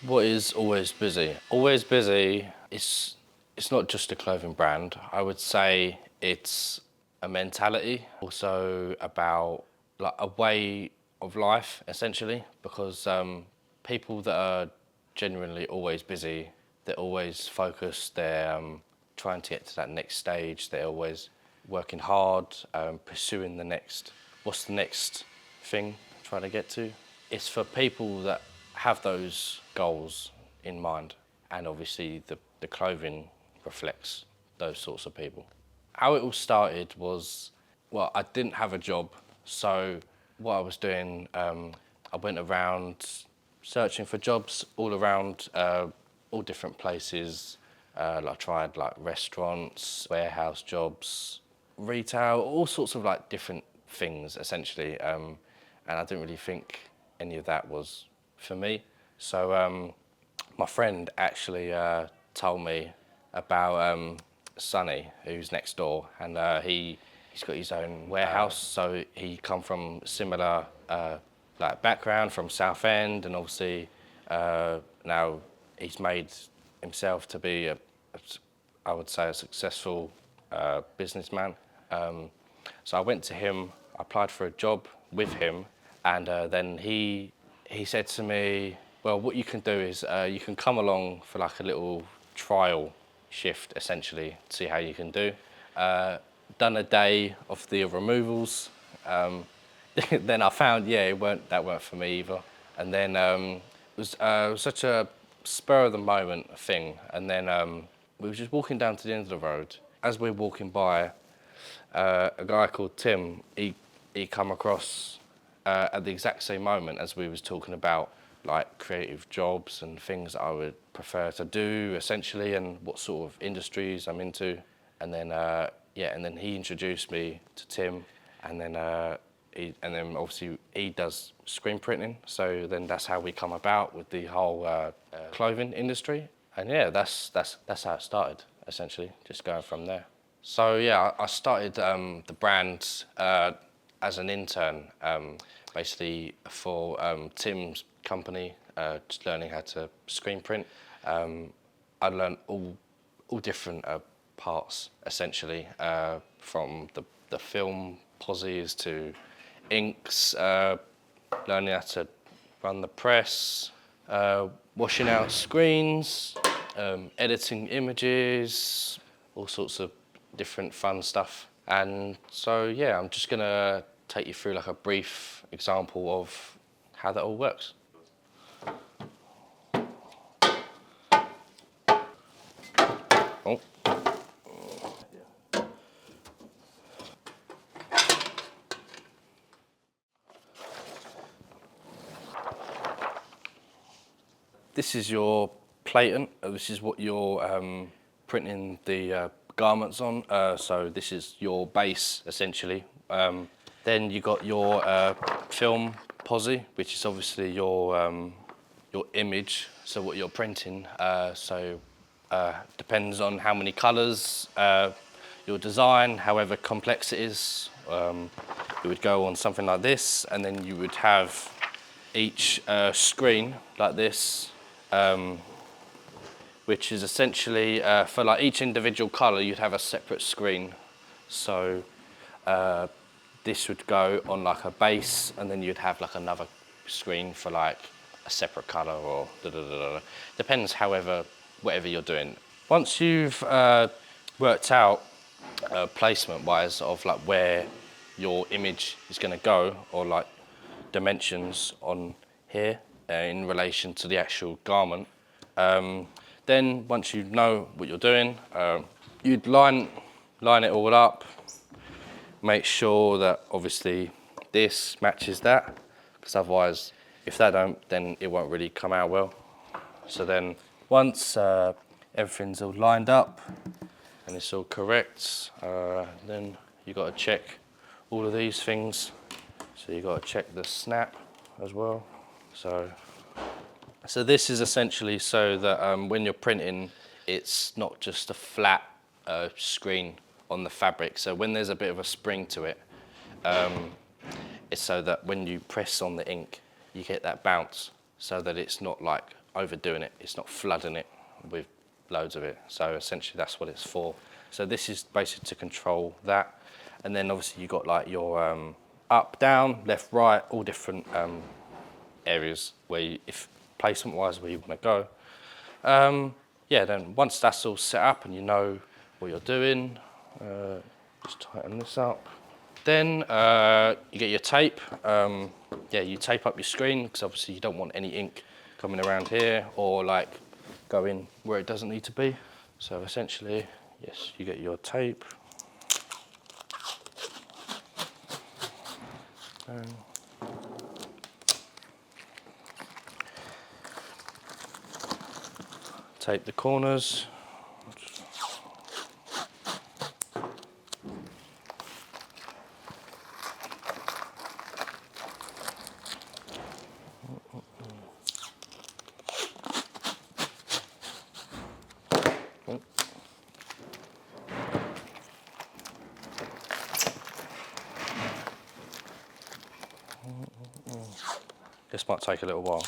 What is Always Busy? Always Busy is it's not just a clothing brand. I would say it's a mentality, also about like a way of life essentially, because people that are genuinely always busy, they're always focused, they're trying to get to that next stage, they're always working hard, pursuing what's the next thing I'm trying to get to. It's for people that have those goals in mind, and obviously the clothing reflects those sorts of people. How it all started was, well, I didn't have a job, so what I was doing, I went around searching for jobs all around, all different places. I tried like restaurants, warehouse jobs, retail, all sorts of like different things essentially, and I didn't really think any of that was for me. So my friend actually told me about Sonny, who's next door, and he's got his own warehouse. So he come from similar like background from Southend, and obviously now he's made himself to be I would say a successful businessman. So I went to him, applied for a job with him, and then he said to me, well, what you can do is you can come along for like a little trial shift, essentially, to see how you can do. Done a day of the removals. Then I found, yeah, that weren't for me either. And then it was such a spur of the moment thing. And then we were just walking down to the end of the road. As we are walking by, a guy called Tim, he come across at the exact same moment as we was talking about like creative jobs and things that I would prefer to do essentially, and what sort of industries I'm into. And then and then he introduced me to Tim, and then obviously he does screen printing, so then that's how we come about with the whole clothing industry. And yeah, that's how it started essentially, just going from there. So yeah, I started the brand as an intern, basically for Tim's company, just learning how to screen print. I learned all different parts essentially, from the film posies to inks, learning how to run the press, washing out screens, editing images, all sorts of different fun stuff. And so yeah, I'm just gonna take you through like a brief example of how that all works. Oh. This is your platen. This is what you're printing the garments on. So this is your base essentially. Then you got your film posi, which is obviously your image. So what you're printing. Depends on how many colours, your design, however complex it is. It would go on something like this, and then you would have each screen like this, which is essentially for like each individual colour you'd have a separate screen. So this would go on like a base, and then you'd have like another screen for like a separate colour, or depends, however, whatever you're doing. Once you've worked out placement wise of like where your image is going to go, or like dimensions on here in relation to the actual garment, then once you know what you're doing, you'd line it all up, make sure that obviously this matches that, because otherwise if that don't, then it won't really come out well. So then once everything's all lined up and it's all correct, then you got to check all of these things. So you got to check the snap as well. So this is essentially so that when you're printing, it's not just a flat screen on the fabric. So when there's a bit of a spring to it, it's so that when you press on the ink, you get that bounce, so that it's not like overdoing it. It's not flooding it with loads of it. So essentially that's what it's for. So this is basically to control that. And then obviously you've got like your up, down, left, right, all different areas where you, if placement wise where you want to go. Yeah, then once that's all set up and you know what you're doing, just tighten this up. Then you get your tape. Yeah, you tape up your screen because obviously you don't want any ink coming around here or like going where it doesn't need to be. So essentially, yes, you get your tape. Tape the corners. This might take a little while.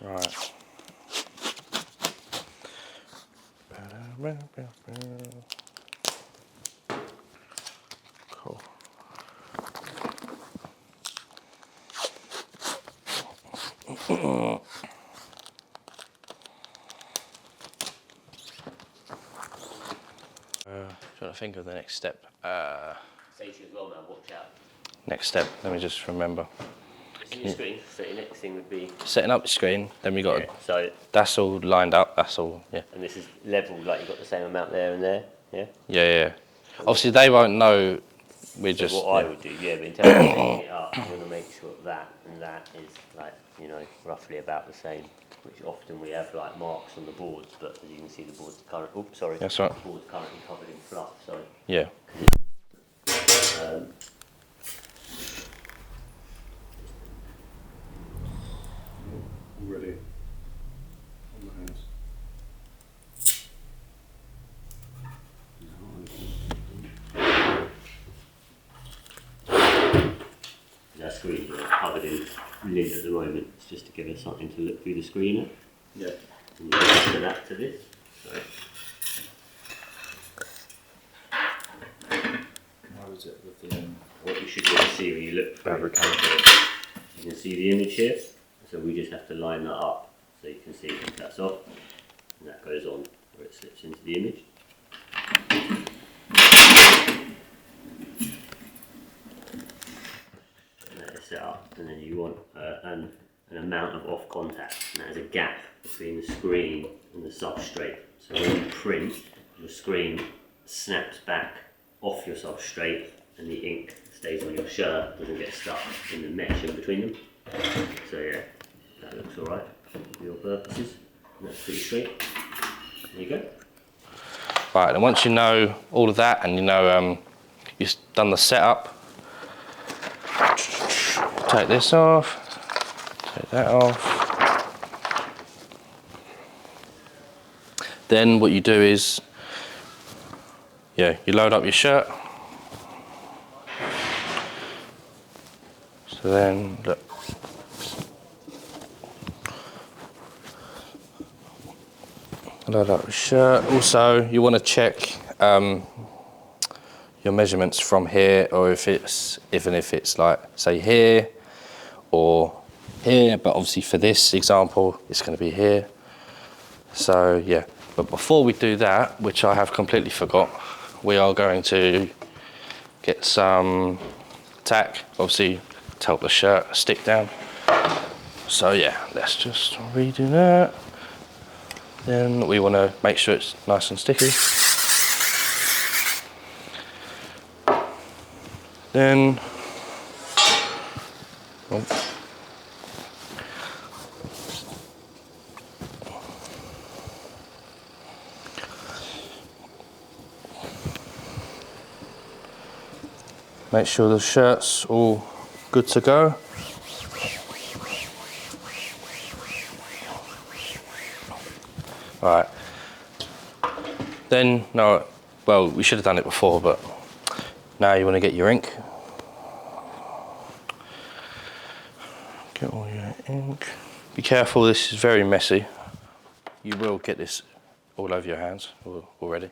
Right. Cool. Trying to think of the next step. Say to you as well, man, watch out. Next step, let me just remember. It's in your screen, so your next thing would be... Setting up the screen, then we got, Yeah, so... that's all lined up, that's all, yeah. And this is level, like you've got the same amount there and there, yeah? Yeah, yeah. Obviously they won't know, we So just... what I would do, yeah, but in terms of setting it up, you want to make sure that and that is like, you know, roughly about the same. Which often we have like marks on the boards, but as you can see the board's currently, oops, sorry. That's right. The board's currently covered in fluff, sorry. Yeah. Ready. On the hands. Our screens are covered in lid at the moment. It's just to give us something to look through the screen at. Yeah. And you can add that to this. Sorry. How is it with the What you should be able to see when you look through Fabricated. you can see the image here. So we just have to line that up so you can see that's off and that goes on where it slips into the image. And that is set up, and then you want an amount of off contact, and that is a gap between the screen and the substrate. So when you print, your screen snaps back off your substrate and the ink stays on your shirt, doesn't get stuck in the mesh in between them. So yeah, that looks alright for your purposes. And that's pretty straight. There you go. Right, and once you know all of that and you know you've done the setup, take this off, take that off. Then what you do is, yeah, you load up your shirt. So then, look. Load up your shirt. Also, you want to check your measurements from here, or if it's, even if it's like, say here, or here, but obviously for this example, it's going to be here. So yeah, but before we do that, which I have completely forgot, we are going to get some tack, obviously to help the shirt stick down. So yeah, let's just redo that. Then we want to make sure it's nice and sticky. Then, make sure the shirt's all good to go. Right. Then, no, well, we should have done it before, but now you want to get your ink. Get all your ink. Be careful, this is very messy. You will get this all over your hands already.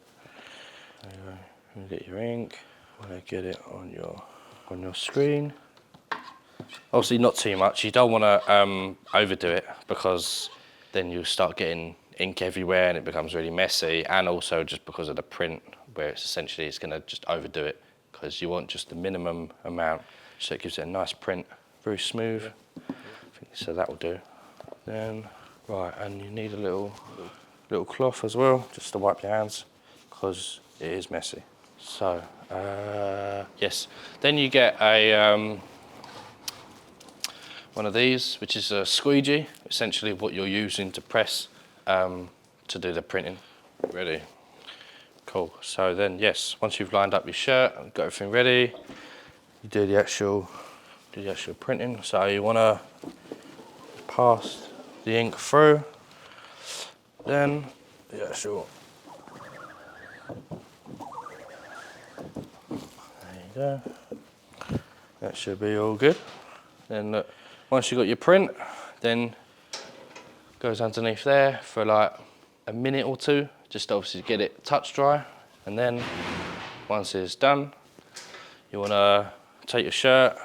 There you go. You get your ink. Want to get it on your screen. Obviously not too much. You don't want to overdo it, because then you'll start getting ink everywhere and it becomes really messy, and also just because of the print, where it's going to just overdo it, because you want just the minimum amount so it gives it a nice print, very smooth. So that will do. Then, right, and you need a little cloth as well, just to wipe your hands, because it is messy. So, yes. Then you get a one of these, which is a squeegee, essentially what you're using to press to do the printing. Ready? Cool. So then, yes, once you've lined up your shirt and got everything ready, you do the actual printing. So you want to pass the ink through, then the actual. There you go. That should be all good. Then look, once you've got your print, then goes underneath there for like a minute or two, just obviously get it touch dry. And then once it's done, you want to take your shirt,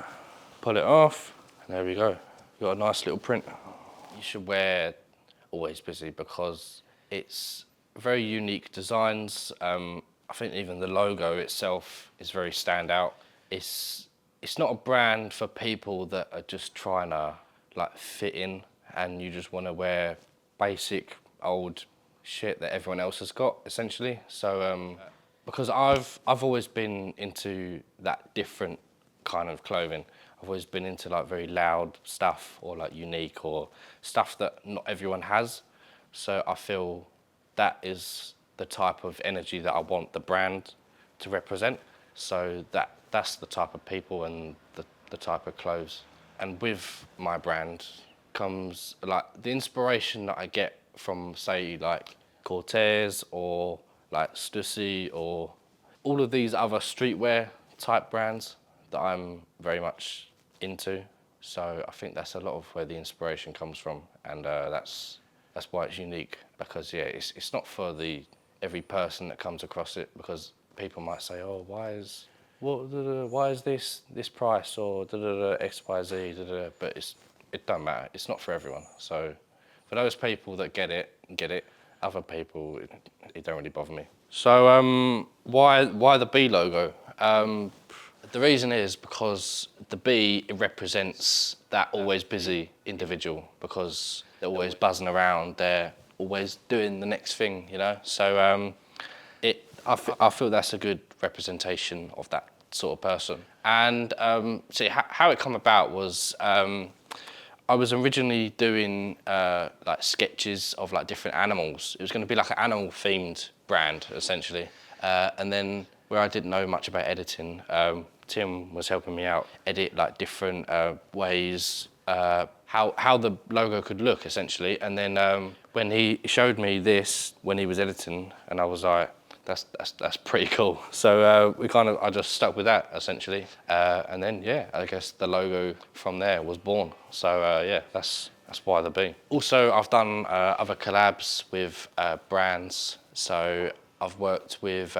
pull it off, and there we go. You've got a nice little print. You should wear Always Busy because it's very unique designs. I think even the logo itself is very standout. It's not a brand for people that are just trying to like fit in, and you just want to wear basic old shit that everyone else has got, essentially. So because I've always been into that different kind of clothing. I've always been into like very loud stuff, or like unique, or stuff that not everyone has. So I feel that is the type of energy that I want the brand to represent. So that's the type of people and the type of clothes. And with my brand comes like the inspiration that I get from, say, like Cortez or like Stussy or all of these other streetwear type brands that I'm very much into. So I think that's a lot of where the inspiration comes from, and that's why it's unique. Because yeah, it's not for every person that comes across it, because people might say, oh, why is this price, or X, Y, Z, but it doesn't matter. It's not for everyone. So for those people that get it. Other people, it don't really bother me. So why the B logo? The reason is because the B, it represents that always busy individual, because they're always buzzing around, they're always doing the next thing, you know. So I feel that's a good representation of that sort of person. And see how it come about was I was originally doing like sketches of like different animals. It was going to be like an animal themed brand essentially. And then where I didn't know much about editing, Tim was helping me out edit like different ways how the logo could look essentially. And then when he showed me this when he was editing, and I was like, that's pretty cool. So I just stuck with that essentially, and then yeah, I guess the logo from there was born. So yeah, that's why the B. Also, I've done other collabs with brands. So I've worked with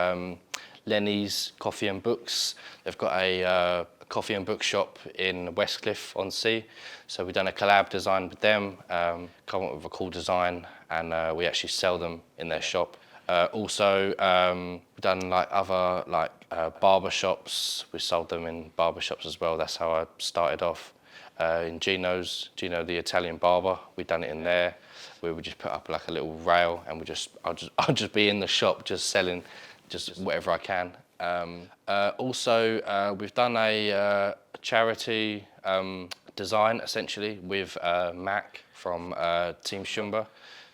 Lenny's Coffee and Books. They've got a coffee and book shop in Westcliff on Sea. So we've done a collab design with them, come up with a cool design, and we actually sell them in their shop. Also, we've done like other like barber shops. We sold them in barber shops as well. That's how I started off. In Gino, the Italian barber, we've done it in there, where we just put up like a little rail, and I'll just be in the shop just selling just whatever I can. Also, we've done a charity design essentially with Mac from Team Shumba.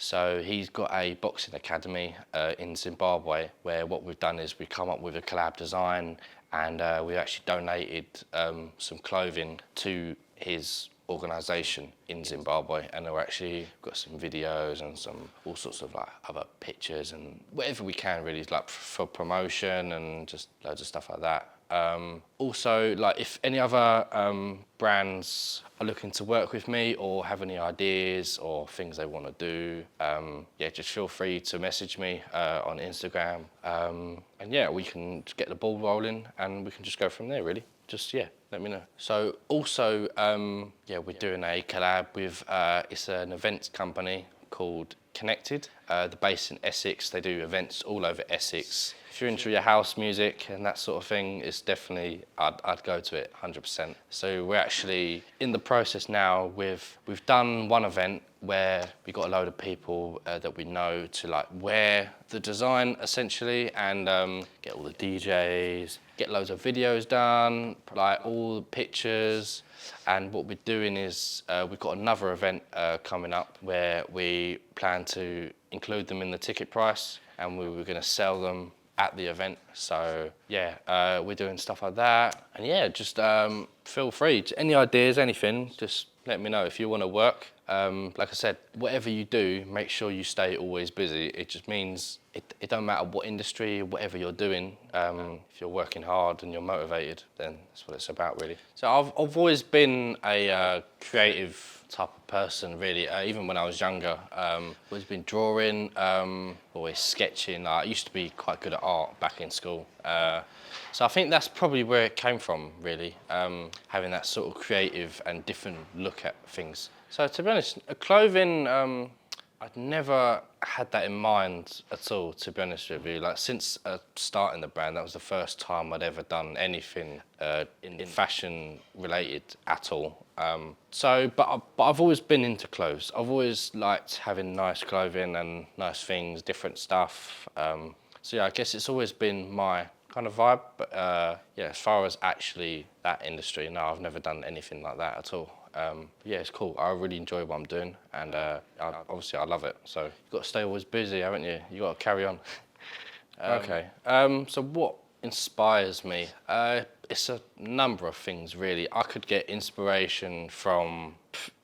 So he's got a boxing academy in Zimbabwe, where what we've done is we've come up with a collab design, and we actually donated some clothing to his organisation in Zimbabwe, and we're actually got some videos and some all sorts of like other pictures and whatever we can really, like for promotion and just loads of stuff like that. Also, like if any other brands are looking to work with me or have any ideas or things they want to do, yeah, just feel free to message me on Instagram. And yeah, we can get the ball rolling and we can just go from there really. Just, yeah, let me know. So also, yeah, we're doing a collab with, it's an events company called Connected. They're based in Essex. They do events all over Essex. If you're into your house music and that sort of thing, it's definitely, I'd go to it 100%. So we're actually in the process now we've done one event where we got a load of people that we know to like wear the design essentially and get all the DJs, get loads of videos done, like all the pictures. And what we're doing is we've got another event coming up where we plan to include them in the ticket price and we were going to sell them at the event. So yeah, we're doing stuff like that. And yeah, just feel free. Any ideas, anything, just let me know if you want to work. Like I said, whatever you do, make sure you stay always busy. It just means it don't matter what industry, whatever you're doing. If you're working hard and you're motivated, then that's what it's about, really. So I've always been a creative type of person, really. Even when I was younger, always been drawing, always sketching. I used to be quite good at art back in school. So I think that's probably where it came from, really, having that sort of creative and different look at things. So to be honest, clothing, I'd never had that in mind at all, to be honest with you. Like since starting the brand, that was the first time I'd ever done anything in fashion related at all. But I've always been into clothes. I've always liked having nice clothing and nice things, different stuff. So yeah, I guess it's always been my kind of vibe. But yeah, as far as actually that industry, no, I've never done anything like that at all. Yeah, it's cool. I really enjoy what I'm doing, and obviously I love it. So you've got to stay always busy, haven't you? You've got to carry on. Okay. So what inspires me? It's a number of things, really. I could get inspiration from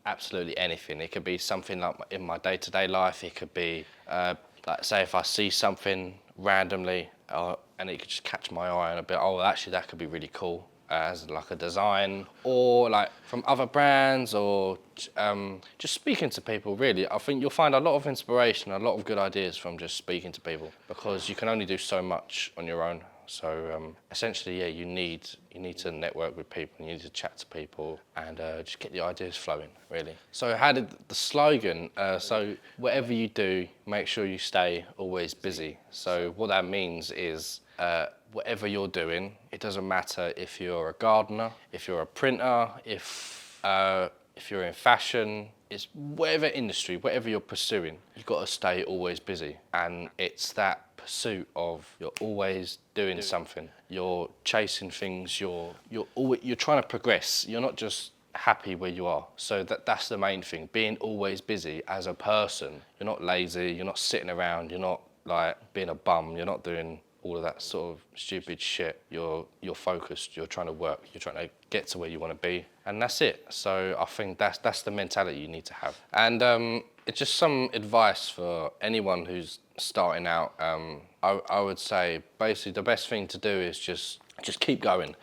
absolutely anything. It could be something like in my day-to-day life. It could be, like, say, if I see something randomly, and it could just catch my eye and a bit, oh, actually, that could be really cool. As like a design, or like from other brands, or just speaking to people, really. I think you'll find a lot of inspiration, a lot of good ideas from just speaking to people, because you can only do so much on your own. So essentially, yeah, you need to network with people, you need to chat to people, and just get the ideas flowing, really. So how did the slogan, so whatever you do, make sure you stay always busy. So what that means is, whatever you're doing, it doesn't matter if you're a gardener, if you're a printer, if you're in fashion, it's whatever industry, whatever you're pursuing, you've got to stay always busy. And it's that pursuit of you're always doing something, you're chasing things, you're trying to progress. You're not just happy where you are. So that's the main thing, being always busy as a person. You're not lazy, you're not sitting around, you're not like being a bum, you're not doing all of that sort of stupid shit. You're focused, you're trying to work, you're trying to get to where you want to be, and that's it. So I think that's the mentality you need to have. And it's just some advice for anyone who's starting out. I would say basically the best thing to do is just keep going.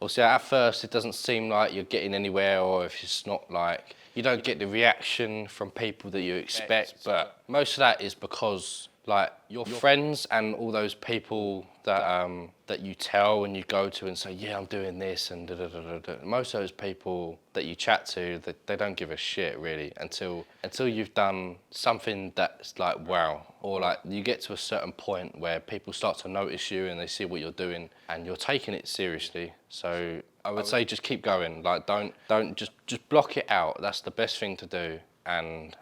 Obviously at first it doesn't seem like you're getting anywhere, or if it's not like you don't get the reaction from people that you expect, but most of that is because like your friends and all those people that you tell and you go to and say, yeah, I'm doing this and da da da da da. Most of those people that you chat to, they don't give a shit really until you've done something that's like wow, or like you get to a certain point where people start to notice you and they see what you're doing and you're taking it seriously. So I would say just keep going. Like don't just block it out. That's the best thing to do. And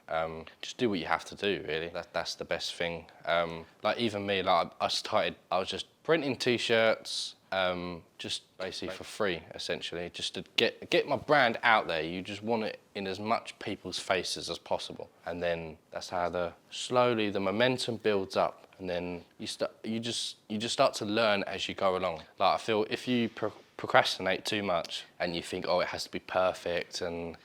just do what you have to do, really. That's the best thing. Like even me, like I was just printing t-shirts, just basically for free, essentially, just to get my brand out there. You just want it in as much people's faces as possible, and then that's how slowly the momentum builds up, and then you just start to learn as you go along. Like I feel if you procrastinate too much and you think, oh, it has to be perfect and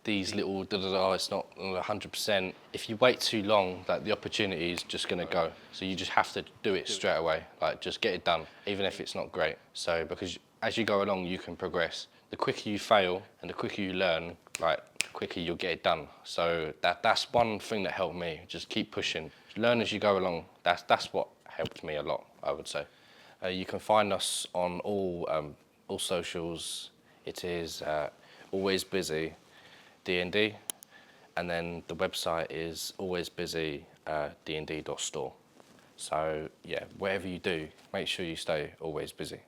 these little it's not 100%. If you wait too long, like the opportunity is just gonna go. So you just have to do it straight away. Like just get it done, even if it's not great. So because as you go along, you can progress. The quicker you fail and the quicker you learn, like the quicker you'll get it done. So that's one thing that helped me. Just keep pushing. Learn as you go along. That's what helped me a lot, I would say. You can find us on all socials. It is Always Busy D&D, and then the website is alwaysbusy dnd.store. So yeah, whatever you do, make sure you stay always busy.